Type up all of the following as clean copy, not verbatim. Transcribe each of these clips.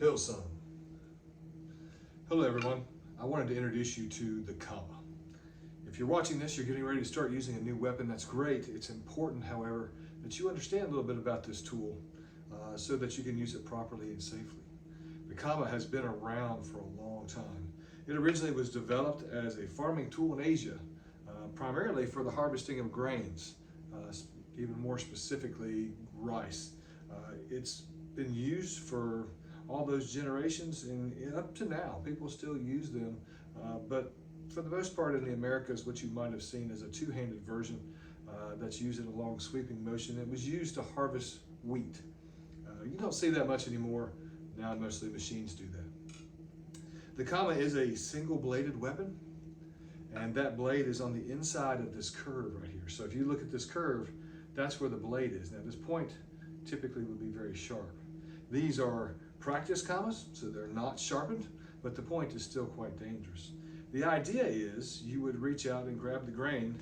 Hillsong. Hello everyone. I wanted to introduce you to the comma. If you're watching this, you're getting ready to start using a new weapon. That's great. It's important, however, that you understand a little bit about this tool so that you can use it properly and safely. The comma has been around for a long time. It originally was developed as a farming tool in Asia, primarily for the harvesting of grains, even more specifically rice. It's been used for all those generations and up to now. People still use them, but for the most part in the Americas, what you might have seen is a two-handed version that's used in a long sweeping motion. It was used to harvest wheat. You don't see that much anymore. Now mostly machines do that. The comma is a single-bladed weapon, and that blade is on the inside of this curve right here. So if you look at this curve, that's where the blade is. Now this point typically would be very sharp. These are practice commas, so they're not sharpened, but the point is still quite dangerous. The idea is you would reach out and grab the grain,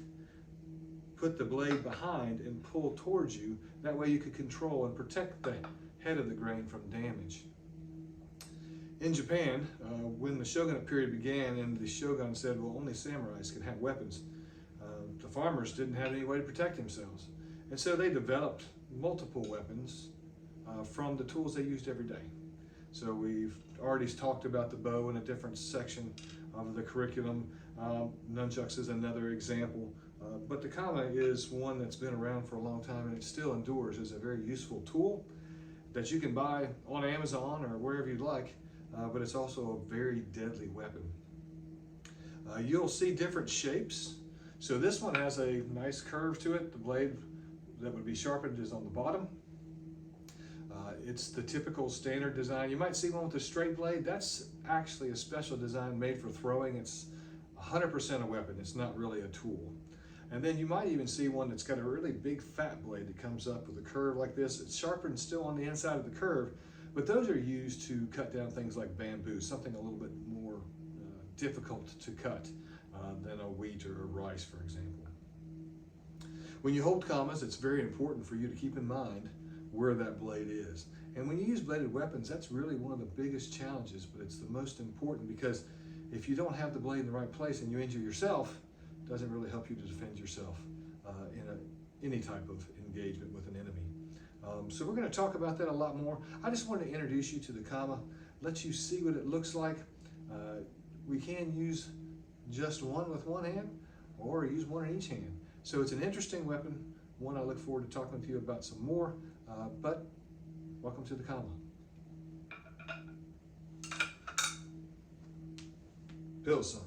put the blade behind and pull towards you. That way you could control and protect the head of the grain from damage. In Japan, when the shogunate period began and the shogun said, well, only samurais could have weapons, the farmers didn't have any way to protect themselves. And so they developed multiple weapons from the tools they used every day. So we've already talked about the bow in a different section of the curriculum. Nunchucks is another example. But the comma is one that's been around for a long time, and it still endures as a very useful tool that you can buy on Amazon or wherever you'd like, but it's also a very deadly weapon. You'll see different shapes. So this one has a nice curve to it. The blade that would be sharpened is on the bottom. It's the typical standard design. You might see one with a straight blade. That's actually a special design made for throwing. It's 100% a weapon. It's not really a tool. And then you might even see one that's got a really big fat blade that comes up with a curve like this. It's sharpened still on the inside of the curve, but those are used to cut down things like bamboo, something a little bit more difficult to cut than a wheat or a rice, for example. When you hold commas, it's very important for you to keep in mind where that blade is. And when you use bladed weapons, that's really one of the biggest challenges, but it's the most important, because if you don't have the blade in the right place and you injure yourself, it doesn't really help you to defend yourself in any type of engagement with an enemy. So we're going to talk about that a lot more. I just wanted to introduce you to the comma, let you see what it looks like. We can use just one with one hand or use one in each hand. So it's an interesting weapon, one I look forward to talking to you about some more, but welcome to the comma. Hillsong.